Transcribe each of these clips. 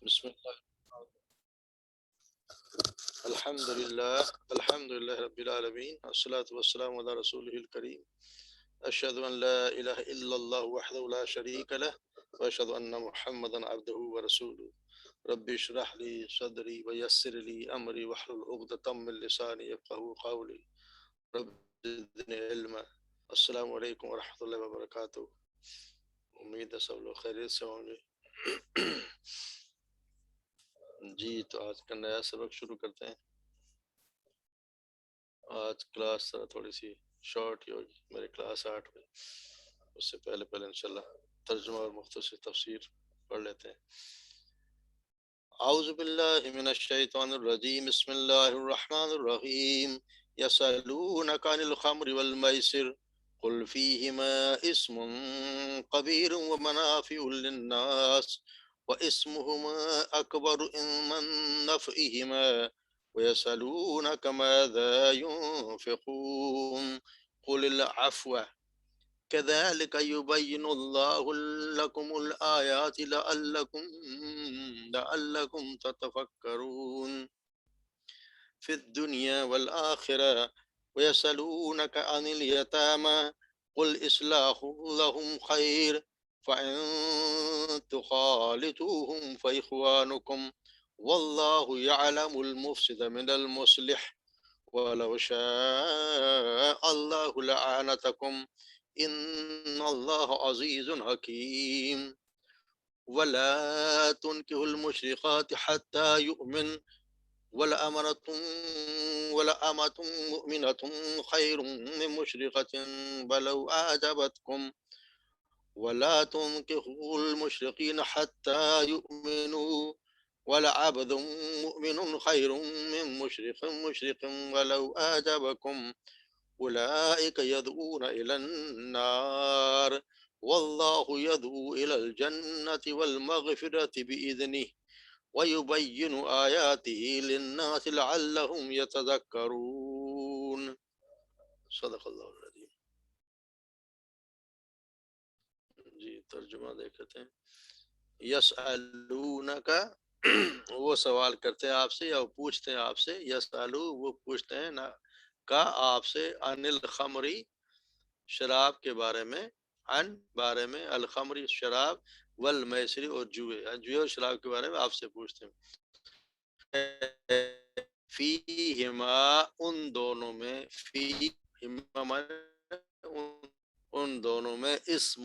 بسم الله. الحمد لله رب العالمين، والصلاة والسلام على رسوله الكريم. أشهد أن لا إله إلا الله وحده لا شريك له، وأشهد أن محمدا عبده ورسوله. ربي اشرح لي صدري ويسر لي أمري واحلل عقدة من لساني يفقهوا قولي. رب زدني علما. السلام علیکم ورحمۃ اللہ وبرکاتہ. امید ہے سب لوگ خیریت سے ہوں گے. جی تو آج کا نیا سبق شروع کرتے ہیں. آج کلاس تھوڑی سی شارٹ ہی ہوگی، میری کلاس 8 بجے. اس سے پہلے انشاءاللہ ترجمہ اور مختصر تفسیر پڑھ لیتے ہیں. اعوذ باللہ من الشیطان الرجیم، بسم اللہ الرحمن الرحیم. یسألونک عن الخمر والمیسر قل فیہما اسم کبیر ومنافع للناس واسمہما اکبر من نفعہما ويسألونك ماذا ينفقون قل العفو كذلك يبين الله لكم الآيات لعلكم تتفكرون في الدنيا والآخرة. ويسألونك عن اليتامى قل إصلاح لهم خير فإن تخالطوهم فإخوانكم والله يعلم المفسد من المصلح ولو شاء الله لأعنتكم إن الله عزيز حكيم. ولا تنكحوا المشركات حتى يؤمن ولأمة مؤمنة خير من مشركة ولو أعجبتكم ولا تنكحوا المشركين حتى يؤمنوا ولعبد مؤمن خير من مشرك ولو أعجبكم أولئك يدعون إلى النار والله يدعو إلى الجنة والمغفرة بإذنه ويبين آياته للناس لعلهم يتذكرون. صدق اللہ العظیم. جی ترجمہ دیکھتے ہیں. یسألونک وہ سوال کرتے ہیں آپ سے یا وہ پوچھتے ہیں آپ سے. یسألو وہ پوچھتے ہیں نا کا آپ سے عن الخمری شراب کے بارے میں، عن بارے میں، الخمری شراب، والمیسری اور جوئے اور شراب کے بارے میں آپ سے پوچھتے ہیں. فیہما ان دونوں میں، فیہما ان دونوں میں اسم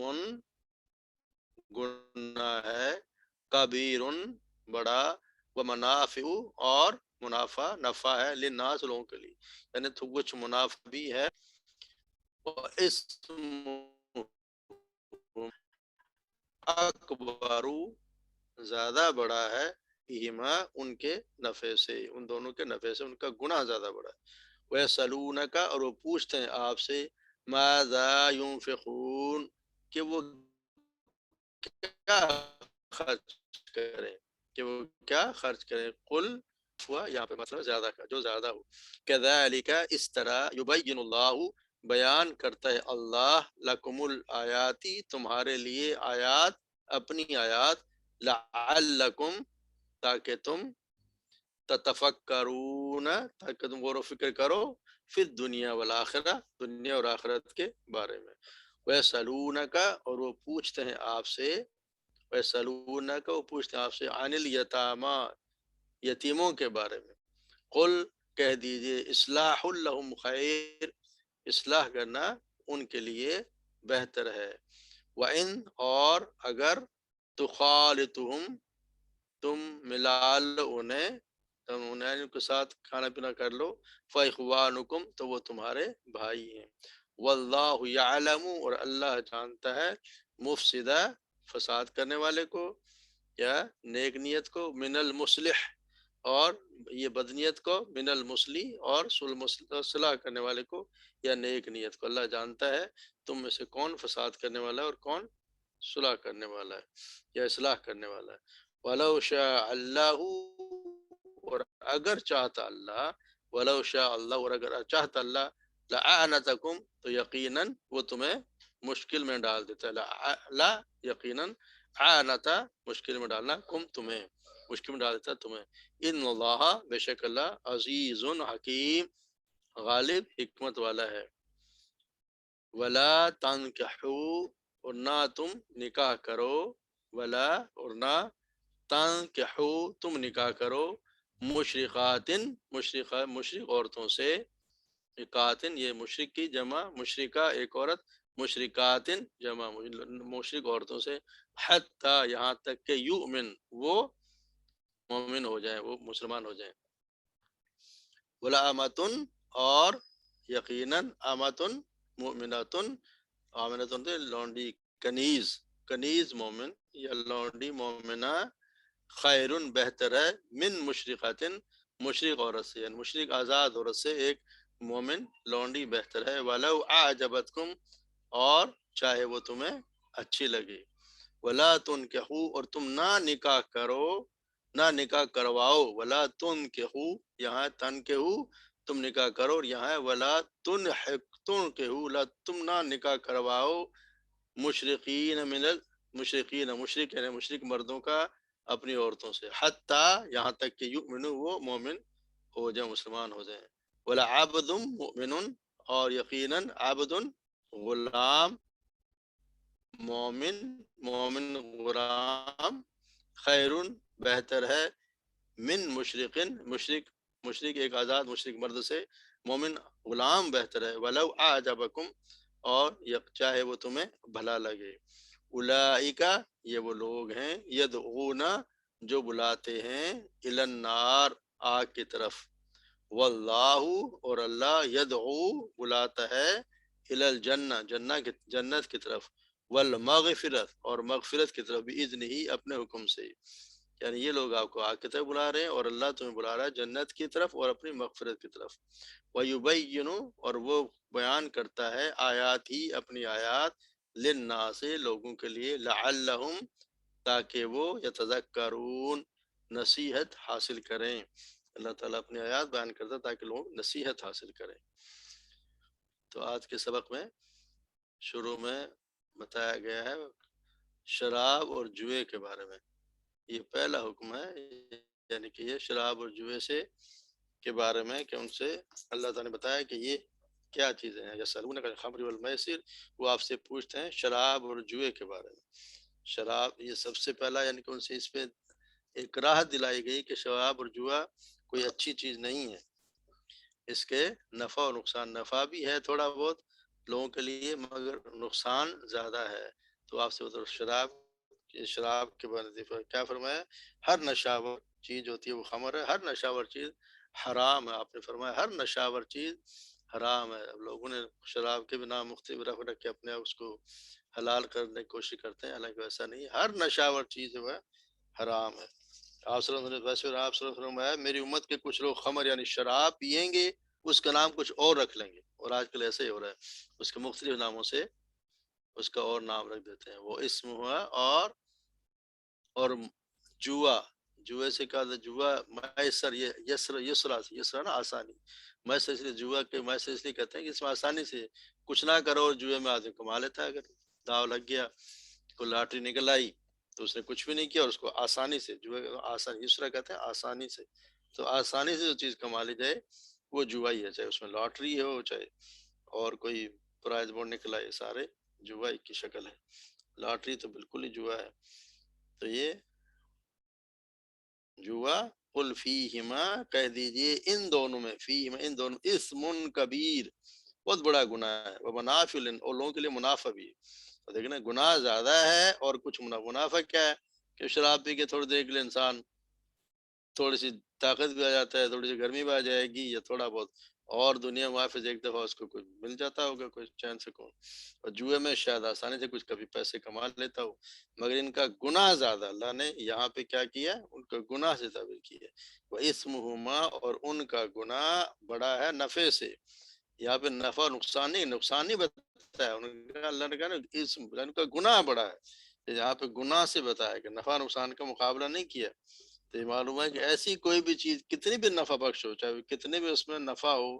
گناہ ہے، کبیر بڑا، ومنافع اور منافع نفع ہے، للناس لوگوں کے لیے، یعنی تو کچھ منافع بھی ہے. اسم اکبر زیادہ بڑا ہے، فیہما ان کے نفع سے، ان دونوں کے نفع سے ان کا گناہ زیادہ بڑا ہے. وَيَسْأَلُونَكَ اور وہ پوچھتے ہیں آپ سے، ماذا ينفقون کہ وہ کیا خرچ کریں، کہ وہ کیا خرچ کریں. قل ہوا یہاں پہ مطلب زیادہ کا، جو زیادہ ہو. کذالک اس طرح، یبین اللہ بیان کرتا ہے اللہ، لکم الآیاتی تمہارے لیے آیات، اپنی آیات، لعلکم تاکہ تم، تتفکرون تاکہ تم غور و فکر کرو، فی الدنیا والآخرہ دنیا اور آخرت کے بارے میں. ویسألونک اور وہ پوچھتے ہیں آپ سے، ویسألونک وہ پوچھتے ہیں آپ سے، عن الیتامی یتیموں کے بارے میں. قل کہہ دیجئے، اصلاح لہم خیر اصلاح کرنا ان کے لیے بہتر ہے. وَإِنْ اور اگر تخالطہم تم ملا لو انہیں، تم انہیں ان کے ساتھ کھانا پینا کر لو، فَإِخْوَانُكُمْ تو وہ تمہارے بھائی ہیں. واللہ یعلم اور اللہ جانتا ہے، مفسدہ فساد کرنے والے کو یا نیک نیت کو، من المصلح اور یہ بدنیت کو، من المصلی اور صلاح کرنے والے کو یا نیک نیت کو. اللہ جانتا ہے تم میں سے کون فساد کرنے والا ہے اور کون صلح کرنے والا ہے یا اصلاح کرنے والا ہے. وَلَوْ شَاءَ اللَّهُ اور اگر چاہتا اللہ، وَلَوْ شَاءَ اللہ اور اگر چاہتا اللہ، لَأَعْنَتَكُمْ تو یقیناً وہ تمہیں مشکل میں ڈال دیتا ہے. لا یقیناً، عانتا مشکل میں ڈالنا، کم تمہیں، مشکل میں ڈال دیتا ہے تمہیں. ان اللہ بے شک اللہ عزیز حکیم غالب حکمت والا ہے. ولا تنکحوا اور نہ تم نکاح کرو. ولا اور نہ تنکحوا تم نکاح کرو مشرقات مشرق عورتوں سے. قاتن یہ مشرق کی جمع مشرقہ ایک عورت مشرقات جمع مشرق عورتوں سے حتی یہاں تک کہ یؤمن وہ مومن ہو جائیں وہ مسلمان ہو جائیں. ولا امتن اور یقیناً امتن مؤمناتن آمنتن لونڈی کنیز مومن یا لونڈی مومنہ خیرن بہتر ہے من مشرقاتن مشرق عورت سے یعنی مشرق آزاد عورت سے ایک مومن لونڈی بہتر ہے. ولو اعجبتکم اور چاہے وہ تمہیں اچھی لگے. ولا تنکحوا اور تم نہ نکاح کرو نہ نکاح کرواؤ. ولا تنکحوا یہاں تنکحوا تم نکاح کرو اور یہاں ہے ولا تنکحوا لا تم نہ نکاح کرواؤ مشرقین من المشرقین مشرق یعنی مشرق مردوں کا اپنی عورتوں سے حتی یہاں تک کہ یؤمنوا وہ مومن ہو جائیں مسلمان ہو جائیں. ولا عبد مؤمن اور یقیناً عبد غلام مومن غلام خیرن بہتر ہے من مشرق ایک آزاد مشرق مرد سے مومن غلام بہتر ہے. ولو اعجبکم اور چاہے وہ تمہیں بھلا لگے. اولئک یہ وہ لوگ ہیں یدعون جو بلاتے ہیں الی النار آگ کی طرف. واللہ اور اللہ یدعو بلاتا ہے الی الجنہ جنت کی طرف. والمغفرت اور مغفرت کی طرف باذن ہی اپنے حکم سے. یعنی یہ لوگ آپ کو آگ کی طرف بلا رہے ہیں اور اللہ تمہیں بلا رہا ہے جنت کی طرف اور اپنی مغفرت کی طرف. وَيُبَيِّنُ اور وہ بیان کرتا ہے آیات ہی اپنی آیات للناس لوگوں کے لیے لعلہم تاکہ وہ یتذکرون نصیحت حاصل کریں. اللہ تعالیٰ اپنی آیات بیان کرتا ہے تاکہ لوگ نصیحت حاصل کریں. تو آج کے سبق میں شروع میں بتایا گیا ہے شراب اور جوئے کے بارے میں. یہ پہلا حکم ہے یعنی کہ یہ شراب اور جوئے سے کے بارے میں کہ ان سے اللہ تعالیٰ نے بتایا کہ یہ کیا چیزیں ہیں. یسألونک عن الخمر والمیسر وہ آپ سے پوچھتے ہیں شراب اور جوئے کے بارے میں. شراب یہ سب سے پہلا یعنی کہ ان سے اس پہ ایک راحت دلائی گئی کہ شراب اور جوا کوئی اچھی چیز نہیں ہے. اس کے نفع و نقصان نفع بھی ہے تھوڑا بہت لوگوں کے لیے مگر نقصان زیادہ ہے. تو آپ سے شراب کے بارے میں کیا فرمایا ہر نشاور چیز ہوتی ہے وہ خمر ہے. ہر نشاور چیز حرام ہے. آپ نے فرمایا ہر نشاور چیز حرام ہے. اب لوگوں نے شراب کے بنا مختلف رکھ کے اپنے اس کو حلال کرنے کی کوشش کرتے ہیں حالانکہ ویسا نہیں. ہر نشاور چیز جو ہے حرام ہے. آپ صلی اللہ علیہ وسلم میری امت کے کچھ لوگ خمر یعنی شراب پیئیں گے اس کا نام کچھ اور رکھ لیں گے اور آج کل ایسے ہی ہو رہا ہے اس کے مختلف ناموں سے اس کا اور نام رکھ دیتے ہیں. وہ اسم ہوا اور جوا سے کہا تھا جوا میسر یسرا نا آسانی میسر اس لیے جوا کے میسر اس لیے کہتے ہیں کہ اس میں آسانی سے کچھ نہ کرو اور جوئے میں آدمی کما لیتا ہے. اگر داؤ لگ گیا کوئی لاٹری نکل آئی تو اس نے کچھ بھی نہیں کیا اور اس کو آسانی سے آسانی یسرا کہتے ہیں آسانی سے. تو آسانی سے جو چیز کما لی جائے وہ جوا ہی ہے چاہے اس میں لاٹری ہو چاہے اور کوئی پرائز بورڈ نکلا ہے سارے جوا کی شکل ہے. لاٹری تو بالکل ہی جوا ہے. تو یہ جوا قل فیہما کہہ دیجئے ان دونوں میں فیہما ان دونوں اسم کبیر بہت بڑا گناہ ہے. ومنافع اور لوگوں کے لیے منافع بھی ہے. تو دیکھنا گناہ زیادہ ہے اور کچھ منافع کیا ہے کہ شراب پی کے تھوڑی دیر کے لیے انسان تھوڑی سی طاقت بھی آ جاتا ہے تھوڑی سی گرمی بھی آ جائے گی یا تھوڑا بہت اور دنیا محافظ ایک دفعہ اس کو کوئی مل جاتا ہوگا کوئی چین سے کون. اور جوئے میں شاید آسانی سے کچھ کبھی پیسے کما لیتا ہو مگر ان کا گناہ زیادہ. اللہ نے یہاں پہ کیا کیا ان کا گناہ سے تعبیر کیا ہے. وہ اسمہما اور ان کا گناہ بڑا ہے نفع سے. یہاں پہ نفع نقصان نہیں بتایا اللہ نے کہا نا اسم ان کا گناہ بڑا ہے. یہاں پہ گناہ سے بتایا کہ نفع نقصان کا مقابلہ نہیں کیا. تو یہ معلوم ہے کہ ایسی کوئی بھی چیز کتنی بھی نفع بخش ہو چاہے کتنے بھی اس میں نفع ہو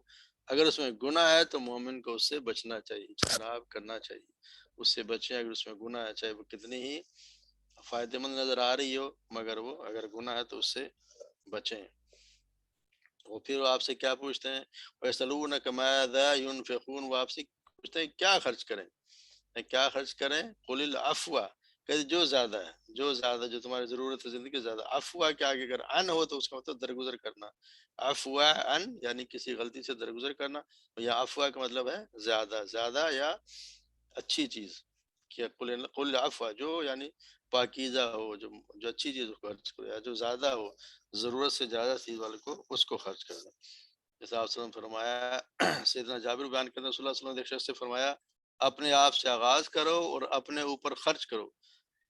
اگر اس میں گناہ ہے تو مومن کو اس سے بچنا چاہیے اجتناب کرنا چاہیے اس سے بچیں. اگر اس میں گناہ ہے چاہے وہ کتنی ہی فائدہ مند نظر آ رہی ہو، مگر وہ اگر گناہ ہے تو اس سے بچیں۔ وہ پھر وہ آپ سے کیا پوچھتے ہیں، وَيَسْأَلُونَكَ مَاذَا يُنْفِقُونَ، وہ آپ سے پوچھتے ہیں کیا خرچ کریں، کیا خرچ کریں، قُلِ الْعَفْوَ، کہ جو زیادہ ہے، جو زیادہ، جو تمہاری ضرورت ہے زندگی کے زیادہ۔ عفو کے آگے اگر ان ہو تو اس کا مطلب درگزر کرنا، عفو ان یعنی کسی غلطی سے درگزر کرنا، یا عفو کا مطلب ہے زیادہ، زیادہ یا اچھی چیز، کہ قل عفو جو یعنی پاکیزہ ہو، جو اچھی چیز کو خرچ کرو، یا جو زیادہ ہو، ضرورت سے زیادہ چیز والے کو اس کو خرچ کرنا۔ جیسا آپ وسلم فرمایا، سیدنا جابر بیان کرتے ہیں، صلی اللہ علیہ وسلم نے ایک شخص سے فرمایا اپنے آپ سے آغاز کرو اور اپنے اوپر خرچ کرو،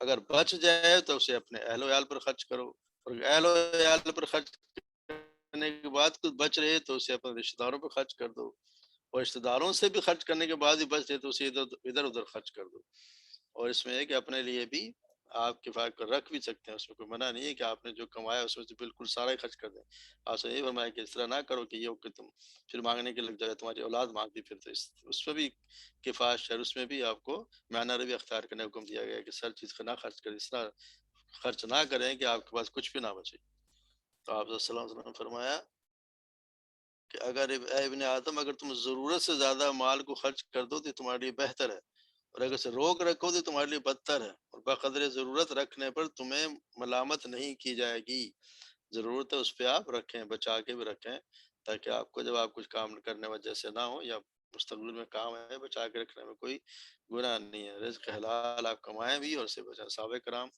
اگر بچ جائے تو اسے اپنے اہل و عیال پر خرچ کرو، اور اہل و عیال پر خرچ کرنے کے بعد کچھ بچ رہے تو اسے اپنے رشتہ داروں پر خرچ کر دو، اور رشتہ داروں سے بھی خرچ کرنے کے بعد بھی بچ رہے تو اسے ادھر ادھر خرچ کر دو۔ اور اس میں ہے کہ اپنے لیے بھی آپ کفایت کر رکھ بھی سکتے ہیں، اس میں کوئی منع نہیں ہے کہ آپ نے جو کمایا اس میں سے بالکل سارا ہی خرچ کر دیں۔ آپ سے یہ فرمایا کہ اس طرح نہ کرو کہ یہ کہ تم پھر مانگنے کے لگ جائے، تمہاری اولاد مانگتی پھر، تو اس میں بھی کفایت شر، اس میں بھی آپ کو معنی روی اختیار کرنے کا حکم دیا گیا ہے کہ سر چیز کا نہ خرچ کریں، اس طرح خرچ نہ کریں کہ آپ کے پاس کچھ بھی نہ بچے۔ تو آپ صلی اللہ علیہ وسلم نے فرمایا کہ اگر اے ابن آدم، اگر تم ضرورت سے زیادہ مال کو خرچ کر دو تو تمہارے لیے بہتر ہے، اور اگر اسے روک رکھو تو تمہارے لیے بدتر ہے، اور بقدر ضرورت رکھنے پر تمہیں ملامت نہیں کی جائے گی۔ ضرورت ہے اس پہ آپ رکھیں، بچا کے بھی رکھیں، تاکہ آپ کو جب آپ کچھ کام کرنے وجہ سے نہ ہو، یا مستقبل میں کام ہے، بچا کے رکھنے میں کوئی گناہ نہیں ہے۔ رزق حلال آپ کمائیں بھی اور اسے بچائیں۔ صحابہ کرام،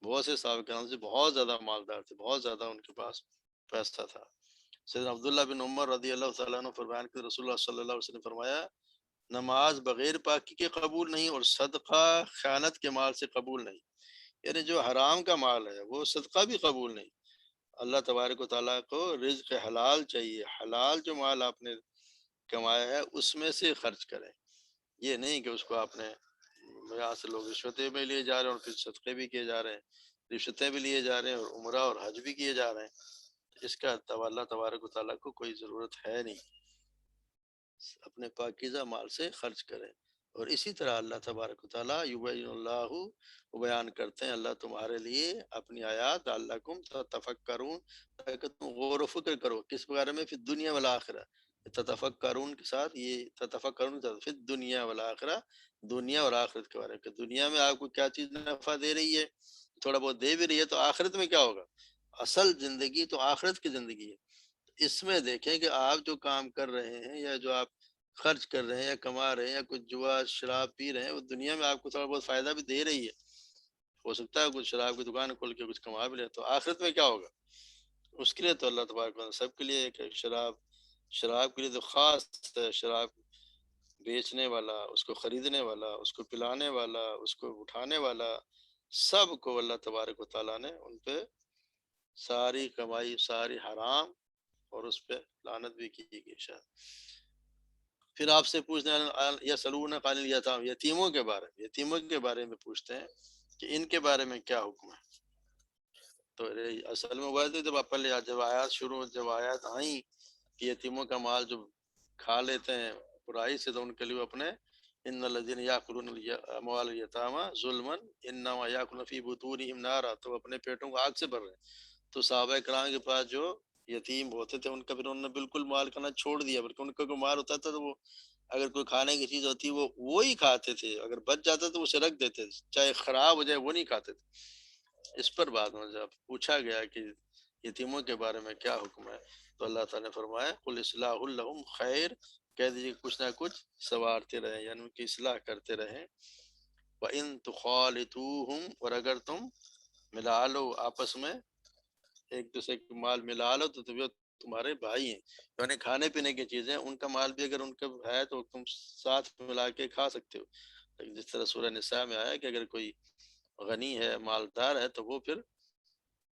بہت سے صحابہ کرام سے بہت زیادہ مالدار تھے، بہت زیادہ ان کے پاس پیسہ تھا۔ سیدنا عبداللہ بن عمر رضی اللہ تعالیٰ عنہ فرمان کہ رسول اللہ صلی اللہ علیہ وسلم نے فرمایا، نماز بغیر پاکی کے قبول نہیں، اور صدقہ خیانت کے مال سے قبول نہیں، یعنی جو حرام کا مال ہے وہ صدقہ بھی قبول نہیں۔ اللہ تبارک و تعالیٰ کو رزق حلال چاہیے، حلال جو مال آپ نے کمایا ہے اس میں سے خرچ کریں، یہ نہیں کہ اس کو آپ نے، یہاں سے لوگ رشوتیں بھی لیے جا رہے ہیں اور پھر صدقے بھی کیے جا رہے ہیں، رشوتیں بھی لیے جا رہے ہیں اور عمرہ اور حج بھی کیے جا رہے ہیں، اس کا اللہ تبارک و تعالیٰ کو کوئی ضرورت ہے نہیں۔ اپنے پاکیزہ مال سے خرچ کریں۔ اور اسی طرح اللہ تبارک و تعالیٰ یبین اللہ، وہ بیان کرتے ہیں اللہ تمہارے لیے اپنی آیات، لعلکم تتفکرون، تاکہ تم غور و فکر کرو، کس بارے میں، فی الدنیا والآخرہ، تتفکرون کے ساتھ یہ تتفکرون فی الدنیا والآخرہ، دنیا اور آخرت کے بارے میں، کہ دنیا میں آپ کو کیا چیز نفع دے رہی ہے، تھوڑا بہت دے بھی رہی ہے، تو آخرت میں کیا ہوگا، اصل زندگی تو آخرت کی زندگی ہے۔ اس میں دیکھیں کہ آپ جو کام کر رہے ہیں، یا جو آپ خرچ کر رہے ہیں یا کما رہے ہیں، یا کچھ جوا شراب پی رہے ہیں، وہ دنیا میں آپ کو تھوڑا بہت فائدہ بھی دے رہی ہے، ہو سکتا ہے کچھ شراب کی دکان کھول کے کچھ کما بھی لے، تو آخرت میں کیا ہوگا، اس کے لیے تو اللہ تبارک و تعالیٰ سب کے لیے کہ شراب کے لیے تو خاص ہے، شراب بیچنے والا، اس کو خریدنے والا، اس کو پلانے والا، اس کو اٹھانے والا، سب کو اللہ تبارک و تعالیٰ نے ان پہ ساری کمائی ساری حرام، اور اس پہ لعنت بھی کی گئی شاید۔ پھر آپ سے پوچھتے ہیں یسألونک عن الیتام، یتیموں کے بارے میں، یتیموں کے بارے میں پوچھتے ہیں کہ ان کے بارے میں کیا حکم ہے۔ تو اصل میں وہ ہے جب پہلے جب آیات آئیں کہ یتیموں کا مال جو کھا لیتے ہیں برائی سے، تو ان کے لیے اپنے ان الذین یاکلون اموال الیتامی ظلما انما یاکلون فی بطونہم نارا، تو اپنے پیٹوں کو آگ سے بھر رہے ہیں۔ تو صحابہ کرام کے پاس جو یتیم ہوتے تھے ان کا پھر انہوں نے بالکل مال کھانا چھوڑ دیا، بلکہ ان کا کوئی مال ہوتا تھا تو وہ اگر کوئی کھانے کی چیز ہوتی وہ وہی کھاتے تھے، اگر بچ جاتا تو اسے رکھ دیتے تھے، چاہے خراب ہو جائے وہ نہیں کھاتے تھے۔ اس پر بعد میں جب پوچھا گیا کہ یتیموں کے بارے میں کیا حکم ہے، تو اللہ تعالیٰ نے فرمایا قل اصلاح لہم خیر، کہہ دیجیے کچھ نہ کچھ سوارتے رہیں، یعنی ان کی اصلاح کرتے رہیں۔ وَإِن تُخَالِطُوهُمْ، اور اگر تم ملا لو آپس میں، ایک دوسرے کے مال ملا لو، تو تمہارے بھائی ہیں، یعنی کھانے پینے کی چیزیں ان کا مال بھی اگر ان کا ہے تو تم ساتھ ملا کے کھا سکتے ہو، لیکن جس طرح سورہ نساء میں آیا کہ اگر کوئی غنی ہے، مالدار ہے، تو وہ پھر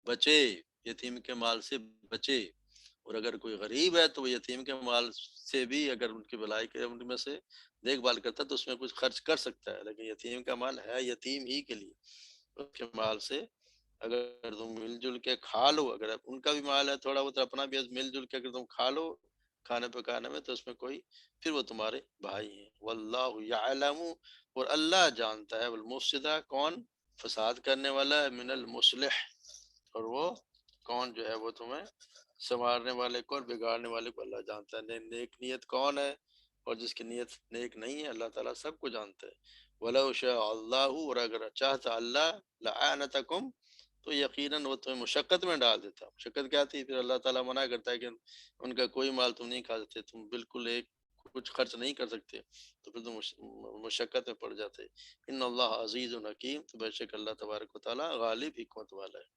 بچے، یتیم کے مال سے بچے، اور اگر کوئی غریب ہے تو وہ یتیم کے مال سے بھی اگر ان کی بھلائی کے ان میں سے دیکھ بھال کرتا ہے تو اس میں کچھ خرچ کر سکتا ہے، لیکن یتیم کا مال ہے یتیم ہی کے لیے، اس کے مال سے اگر تم مل جل کے کھا لو، اگر ان کا بھی مال ہے تھوڑا بہت، اپنا بھی مل جل کے اگر تم کھا لو کھانے پکانے میں، تو اس میں کوئی، پھر وہ تمہارے بھائی ہیں۔ واللہ یعلم، اور اللہ جانتا ہے، والمفسدہ کون، فساد کرنے والا ہے، من المصلح، اور وہ کون جو ہے وہ تمہیں سنوارنے والے کو اور بگاڑنے والے کو اللہ جانتا ہے۔ نیک نیت کون ہے اور جس کی نیت نیک نہیں ہے، اللہ تعالیٰ سب کو جانتا ہے۔ وَلَوْ شَاءَ اللَّهُ، اور اگر چاہتا اللہ، لَأَعْنَتَكُمْ، تو یقیناً وہ تمہیں مشقت میں ڈال دیتا۔ مشقت کیا تھی؟ پھر اللہ تعالیٰ منع کرتا ہے کہ ان کا کوئی مال تم نہیں کھا سکتے، تم بالکل ایک کچھ خرچ نہیں کر سکتے، تو پھر تم مشقت میں پڑ جاتے۔ ان اللہ عزیز حکیم، تو بے شک اللہ تبارک و تعالیٰ غالب حکمت والا ہے۔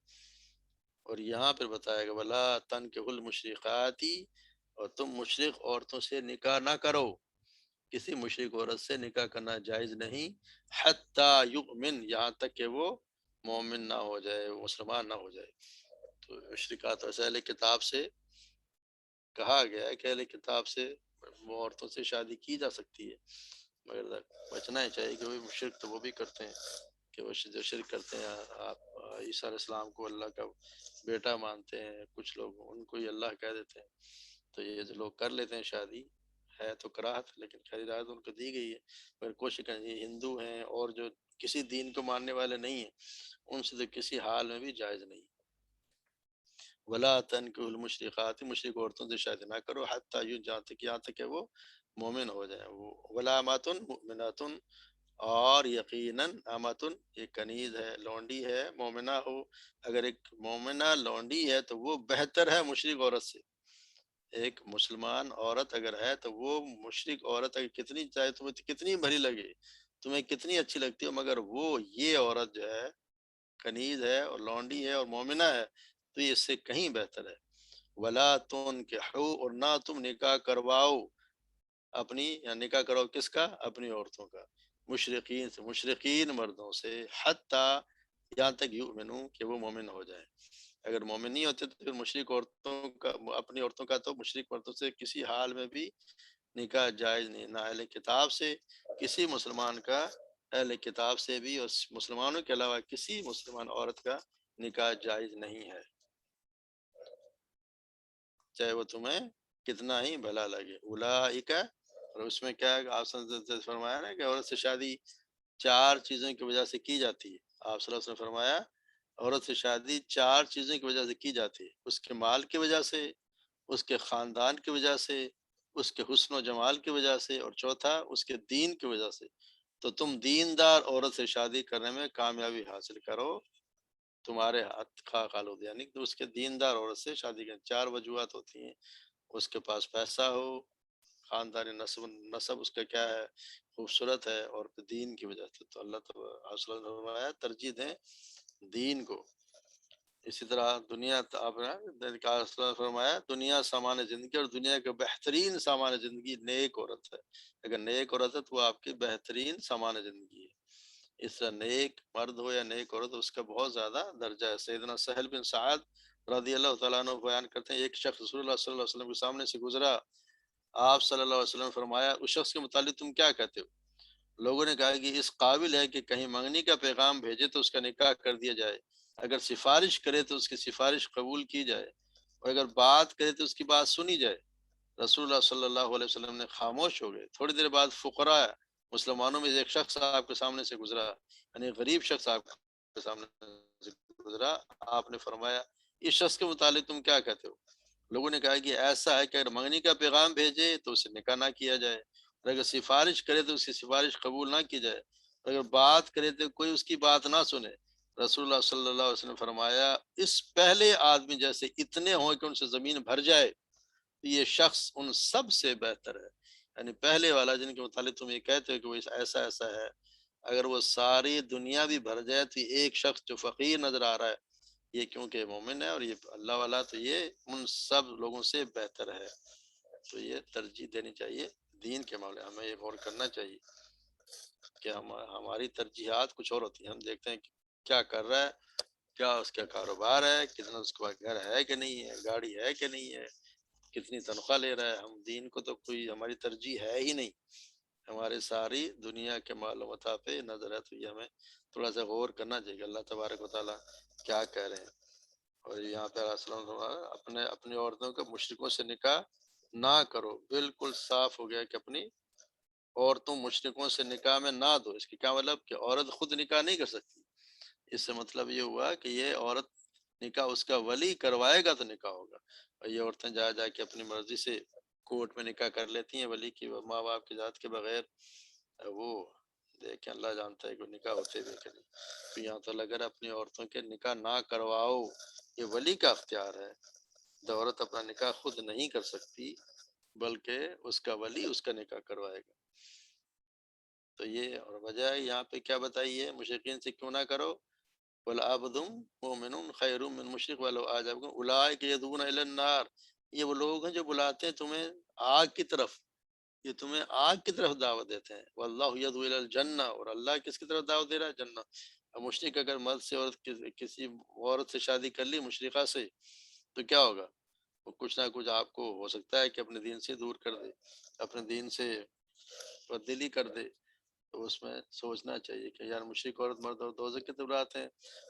اور یہاں پھر بتایا گا ولا تنکحوا المشرکات، اور تم مشرک عورتوں سے نکاح نہ کرو، کسی مشرک عورت سے نکاح کرنا جائز نہیں، حتی یؤمن، یہاں تک کہ وہ مومن نہ ہو جائے، وہ مسلمان نہ ہو جائے۔ تو مشرکات ویسے اہل کتاب سے کہا گیا ہے کہ اہل کتاب سے وہ عورتوں سے شادی کی جا سکتی ہے، مگر بچنا ہی چاہیے کہ وہ مشرک تو وہ بھی کرتے ہیں، کہ وہ جو شرک کرتے ہیں، آپ عیسیٰ علیہ السلام کو اللہ کا بیٹا مانتے ہیں، کچھ لوگ ان کو ہی اللہ کہہ دیتے ہیں، تو یہ جو لوگ کر لیتے ہیں شادی، ہے تو کراہت، لیکن خیر ہدایت ان کو دی گئی ہے، مگر کوشش کریں یہ ہندو ہیں اور جو کسی دین کو ماننے والے نہیں ہیں، ان سے تو کسی حال میں بھی جائز نہیں۔ ولا تنکحوا المشرکات، مشرک عورتوں سے شادی نہ کرو، حتی یہاں تک کہ وہ مومن ہو جائیں۔ وہ ولامات مؤمنات، اور یقیناً اماتن، ایک کنیز ہے، لونڈی ہے، مومنہ ہو، اگر ایک مومنہ لونڈی ہے تو وہ بہتر ہے مشرک عورت سے۔ ایک مسلمان عورت اگر ہے تو وہ مشرک عورت اگر کتنی چاہے تمہیں کتنی بھری لگے، تمہیں کتنی اچھی لگتی ہو، مگر وہ یہ عورت جو ہے کنیز ہے اور لونڈی ہے اور مومنہ ہے، تو یہ اس سے کہیں بہتر ہے۔ ولا تنکحوا، اور نہ تم نکاح کرواؤ اپنی، یا نکاح کرو کس کا؟ اپنی عورتوں کا، مشرقین سے، مشرقین مردوں سے، حتیٰ، یہاں تک یؤمنو، کہ وہ مومن ہو جائیں۔ اگر مومن نہیں ہوتے تو پھر مشرک عورتوں کا، اپنی عورتوں کا تو مشرک مردوں سے کسی حال میں بھی نکاح جائز نہیں، نہ اہل کتاب سے کسی مسلمان کا، اہل کتاب سے بھی، اور مسلمانوں کے علاوہ کسی مسلمان عورت کا نکاح جائز نہیں ہے، چاہے وہ تمہیں کتنا ہی بھلا لگے۔ اولئک، اور اس میں کیا ہے، آپ صلی اللہ علیہ وسلم نے فرمایا نا کہ عورت سے شادی چار چیزوں کی وجہ سے کی جاتی ہے۔ آپ صلی اللہ علیہ وسلم نے فرمایا عورت سے شادی چار چیزوں کی وجہ سے کی جاتی ہے، اس کے مال کی وجہ سے، اس کے خاندان کی وجہ سے، اس کے حسن و جمال کی وجہ سے، اور چوتھا اس کے دین کی وجہ سے۔ تو تم دیندار عورت سے شادی کرنے میں کامیابی حاصل کرو، تمہارے ہاتھ خالو، یعنی کہ اس کے دیندار عورت سے شادی کریں۔ چار وجوہات ہوتی ہیں، اس کے پاس پیسہ ہو، خاندانی نسب اس کا کیا ہے، خوبصورت ہے، اور دین کی وجہ سے۔ تو اللہ تعالیٰ نے فرمایا ترجیح دیں دین کو۔ اسی طرح دنیا، آپ نے فرمایا دنیا سامان زندگی، اور دنیا کا بہترین سامان زندگی نیک عورت ہے، اگر نیک عورت ہے تو وہ آپ کی بہترین سامان زندگی ہے۔ اس طرح نیک مرد ہو یا نیک عورت، اس کا بہت زیادہ درجہ ہے۔ سیدنا سہل بن سعد رضی اللہ تعالیٰ عنہ بیان کرتے ہیں، ایک شخص رسول اللہ صلی اللہ علیہ وسلم کے سامنے سے گزرا، آپ صلی اللہ علیہ وسلم نے فرمایا اس شخص کے متعلق تم کیا کہتے ہو؟ لوگوں نے کہا کہ اس قابل ہے کہ کہیں منگنی کا پیغام بھیجے تو اس کا نکاح کر دیا جائے، اگر سفارش کرے تو اس کی سفارش قبول کی جائے، اور اگر بات کرے تو اس کی بات سنی جائے۔ رسول اللہ صلی اللہ علیہ وسلم نے خاموش ہو گئے۔ تھوڑی دیر بعد فقراء مسلمانوں میں ایک شخص آپ کے سامنے سے گزرا، یعنی غریب شخص آپ کے سامنے سے گزرا، آپ نے فرمایا اس شخص کے متعلق تم کیا کہتے ہو؟ لوگوں نے کہا کہ ایسا ہے کہ اگر منگنی کا پیغام بھیجے تو اسے نکاح نہ کیا جائے، اور اگر سفارش کرے تو اس کی سفارش قبول نہ کی جائے، اور اگر بات کرے تو کوئی اس کی بات نہ سنے۔ رسول اللہ صلی اللہ علیہ وسلم نے فرمایا اس پہلے آدمی جیسے اتنے ہوں کہ ان سے زمین بھر جائے، یہ شخص ان سب سے بہتر ہے۔ یعنی پہلے والا جن کے متعلق تم یہ کہتے ہو کہ وہ ایسا ایسا ہے، اگر وہ ساری دنیا بھی بھر جائے تو ایک شخص جو فقیر نظر آ رہا ہے، یہ کیونکہ مومن ہے اور یہ اللہ والا، تو یہ ان سب لوگوں سے بہتر ہے۔ تو یہ ترجیح دینی چاہیے دین کے معاملے، ہمیں یہ غور کرنا چاہیے کہ ہماری ترجیحات کچھ اور ہوتی ہیں، ہم دیکھتے ہیں کہ کیا کر رہا ہے، کیا اس کا کاروبار ہے، کتنا اس کے پاس گھر ہے کہ نہیں ہے، گاڑی ہے کہ نہیں ہے، کتنی تنخواہ لے رہا ہے۔ ہم دین کو تو کوئی ہماری ترجیح ہے ہی نہیں، ہمارے ساری دنیا کے مال و متاع پہ نظر ہے۔ تو یہ ہمیں تھوڑا سا غور کرنا چاہیے کہ اللہ تبارک و تعالیٰ کیا کہہ رہے ہیں۔ اور یہاں پہ اپنی عورتوں کا مشرکوں سے نکاح نہ کرو، بالکل صاف ہو گیا کہ اپنی عورتوں مشرکوں سے نکاح میں نہ دو۔ اس کی کیا مطلب کہ عورت خود نکاح نہیں کر سکتی، اس سے مطلب یہ ہوا کہ یہ عورت نکاح اس کا ولی کروائے گا تو نکاح ہوگا، اور یہ عورتیں جا جا کے اپنی مرضی سے کورٹ میں نکاح کر لیتی ہیں ولی کی ماں باپ کی ذات کے بغیر، وہ دیکھیں اللہ جانتا ہے کہ نکاح ہوتے بھی کہ نہیں۔ تو یہاں تو اگر اپنی عورتوں کے نکاح نہ کرواؤ، یہ ولی کا اختیار ہے، تو عورت اپنا نکاح خود نہیں کر سکتی بلکہ اس کا ولی اس کا نکاح کروائے گا۔ تو یہ اور وجہ یہاں پہ کیا بتائی ہے، مشرکین سے کیوں نہ کرو، وَلَعَبْدٌ مُؤْمِنٌ خَيْرٌ مِّن مُشْرِكٍ وَلَوْ أَعْجَبَكُمْ أُولَٰئِكَ يَدْعُونَ إِلَى النَّارِ، یہ وہ لوگ ہیں جو بلاتے ہیں تمہیں آگ کی طرف، یہ تمہیں آگ کی طرف دعوت دیتے ہیں، وَاللَّهُ يَدْعُو إِلَى الْجَنَّةِ، اور اللہ کس کی طرف دعوت دے رہا ہے، جنت۔ اب مشرک اگر مرد سے عورت کسی عورت سے شادی کر لی مشرقہ سے، تو کیا ہوگا، وہ کچھ نہ کچھ آپ کو ہو سکتا ہے کہ اپنے دین سے دور کر دے، اپنے دین سے تبدیلی کر دے۔ تو اس میں سوچنا چاہیے کہ یار مشرک عورت مرد اور دوزخ کی طرف آتے ہیں۔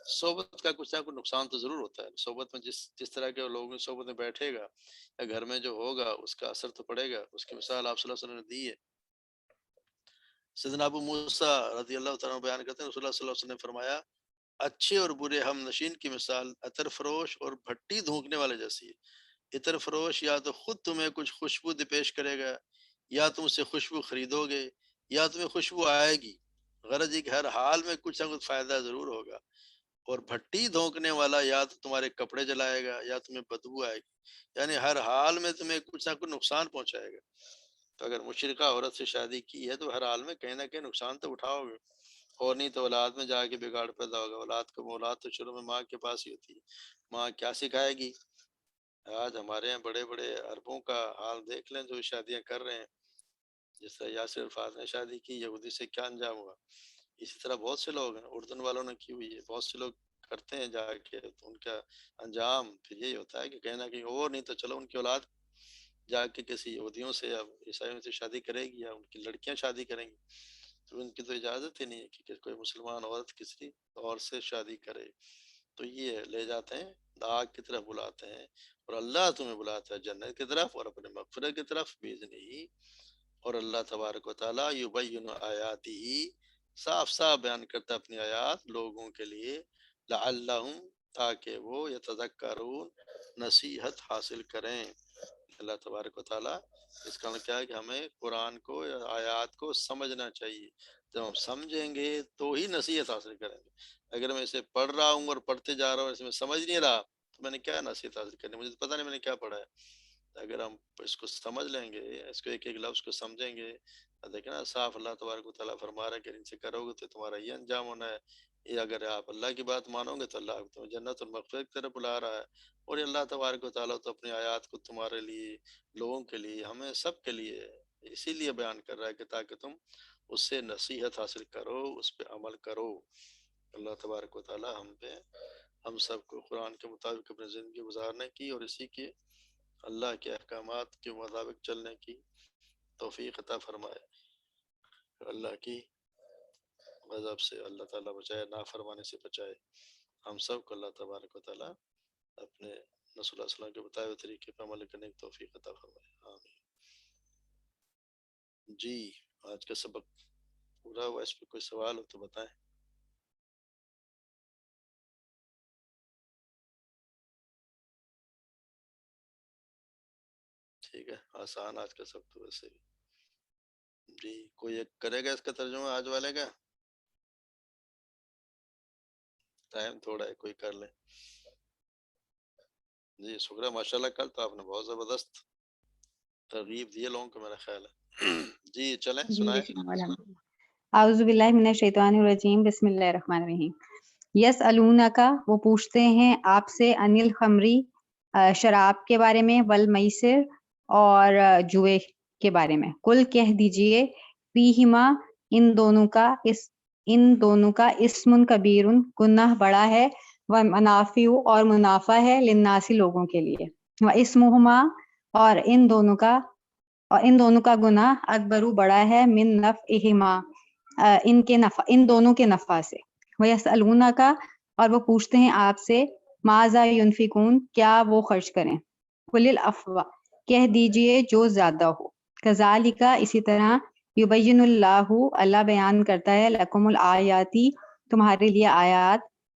صحبت کا کچھ نہ کچھ نقصان تو ضرور ہوتا ہے، صحبت میں جس طرح کے لوگوں کی صحبت میں بیٹھے گا یا گھر میں جو ہوگا اس کا اثر تو پڑے گا، اس کی مثال آپ صلی اللہ علیہ وسلم نے دی ہے۔ سیدنا ابو موسیٰ رضی اللہ تعالیٰ عنہ بیان کرتے ہیں رسول اللہ صلی اللہ علیہ وسلم نے فرمایا، اچھے اور برے ہم نشین کی مثال عطر فروش اور بھٹی دھونکنے والے جیسی ہے۔ عطر فروش یا تو خود تمہیں کچھ خوشبو پیش کرے گا، یا تم سے خوشبو خریدو گے، یا تمہیں خوشبو آئے گی، غرض یہ کہ ہر حال میں کچھ نہ کچھ فائدہ ضرور ہوگا۔ اور بھٹی دھونکنے والا یا تو تمہارے کپڑے جلائے گا یا تمہیں بدبو آئے گی، یعنی ہر حال میں تمہیں کچھ نہ کچھ نقصان پہنچائے گا۔ تو اگر مشرکہ عورت سے شادی کی ہے تو ہر حال میں کہیں نہ کہیں نقصان تو اٹھاؤ گے، اور نہیں تو اولاد میں جا کے بگاڑ پیدا ہوگا۔ اولاد تو شروع میں ماں کے پاس ہی ہوتی ہے، ماں کیا سکھائے گی۔ آج ہمارے یہاں بڑے بڑے عربوں کا حال دیکھ لیں جو شادیاں کر رہے ہیں، جس طرح یاسر عرفات نے شادی کی، یہودی سے کیا انجام ہوا۔ اسی طرح بہت سے لوگ ہیں، اردن والوں نے کی ہوئی ہے، بہت سے لوگ کرتے ہیں جا کے، تو ان کا انجام پھر یہی ہوتا ہے کہ کہیں نہ کہیں، اور نہیں تو چلو ان کی اولاد جا کے کسی یہودیوں سے یا عیسائیوں سے شادی کرے گی، یا ان کی لڑکیاں شادی کریں گی، تو ان کی تو اجازت ہی نہیں ہے کہ کوئی مسلمان عورت کسی اور سے شادی کرے۔ تو یہ لے جاتے ہیں آگ کی طرف بلاتے ہیں، اور اللہ تمہیں بلاتا ہے جنت کی طرف اور اپنے مغفرت کی طرف باذنہ۔ اور اللہ تبارک و تعالیٰ یبین آیاتہ، صاف صاف بیان کرتا ہے اپنی آیات لوگوں کے لیے، لعلہم، تاکہ وہ یتذکرون، نصیحت حاصل کریں۔ اللہ تبارک و تعالیٰ، اس کا مطلب کیا ہے کہ ہمیں قرآن کو یا آیات کو سمجھنا چاہیے، جب ہم سمجھیں گے تو ہی نصیحت حاصل کریں گے۔ اگر میں اسے پڑھ رہا ہوں اور پڑھتے جا رہا ہوں، اس میں سمجھ نہیں رہا، تو میں نے کیا نصیحت حاصل کرنی، مجھے تو پتہ نہیں میں نے کیا پڑھا ہے۔ اگر ہم اس کو سمجھ لیں گے، اس کو ایک ایک لفظ کو سمجھیں گے، دیکھیں نا صاف اللہ تبارک و تعالیٰ فرما رہا ہے کہ ان سے کرو گے تو تمہارا یہ انجام ہونا ہے، یہ اگر آپ اللہ کی بات مانو گے تو اللہ تمہیں جنت المغفرت کی طرف بلا رہا ہے۔ اور یہ اللہ تبارک و تعالیٰ تو اپنی آیات کو تمہارے لیے، لوگوں کے لیے، ہمیں سب کے لیے اسی لیے بیان کر رہا ہے کہ تاکہ تم اس سے نصیحت حاصل کرو، اس پہ عمل کرو۔ اللہ تبارک و تعالیٰ ہم سب کو قرآن کے مطابق اپنی زندگی گزارنے کی اور اسی کے اللہ کے احکامات کے مطابق چلنے کی توفیق عطا فرمائے۔ اللہ کی غضب سے اللہ تعالیٰ بچائے، نافرمانی سے بچائے ہم سب کو۔ اللہ تبارک و تعالیٰ اپنے رسول اللہ صلی اللہ علیہ وسلم کے بتائے ہوئے طریقے پر عمل کرنے کی توفیق عطا فرمائے، آمین۔ جی، آج کا سبق پورا ہوا، اس پہ کوئی سوال ہو تو بتائیں۔ ٹھیک ہے، آسان آج کا سبق تو ویسے بھی۔ جی، کوئی ایک کرے گا اس کا ترجمہ آج والے کا؟ ٹائم تھوڑا ہے، کوئی کر لے۔ جی شکریہ، ماشاءاللہ کل تو آپ نے بہت زبردست ترغیب دی ہے لوگوں کو، میرا خیال ہے۔ جی چلیں سنائیں۔ اعوذ باللہ من الشیطان الرجیم، بسم اللہ الرحمن الرحیم۔ یسألونک، وہ پوچھتے ہیں آپ سے، عن الخمری، شراب کے بارے میں، والمیسر، اور جوئے کے بارے میں۔ قل کہہ دیجئے، فیہما، ان دونوں کا اسم کبیر، گناہ بڑا ہے، ومنافع، اور منافع ہے، للناس، لوگوں کے لیے، واسمہما، اور ان دونوں کا گناہ، اکبر، بڑا ہے، من نفعہما، ان دونوں کے نفع سے۔ ویسألونک، اور وہ پوچھتے ہیں آپ سے، ماذا ینفقون، کیا وہ خرچ کریں۔ قل العفو، کہہ دیجئے جو زیادہ ہو۔ کذالک، اسی طرح، یبین اللہ، اللہ بیان کرتا ہے، لکم الآیاتی، تمہارے لیے آیات،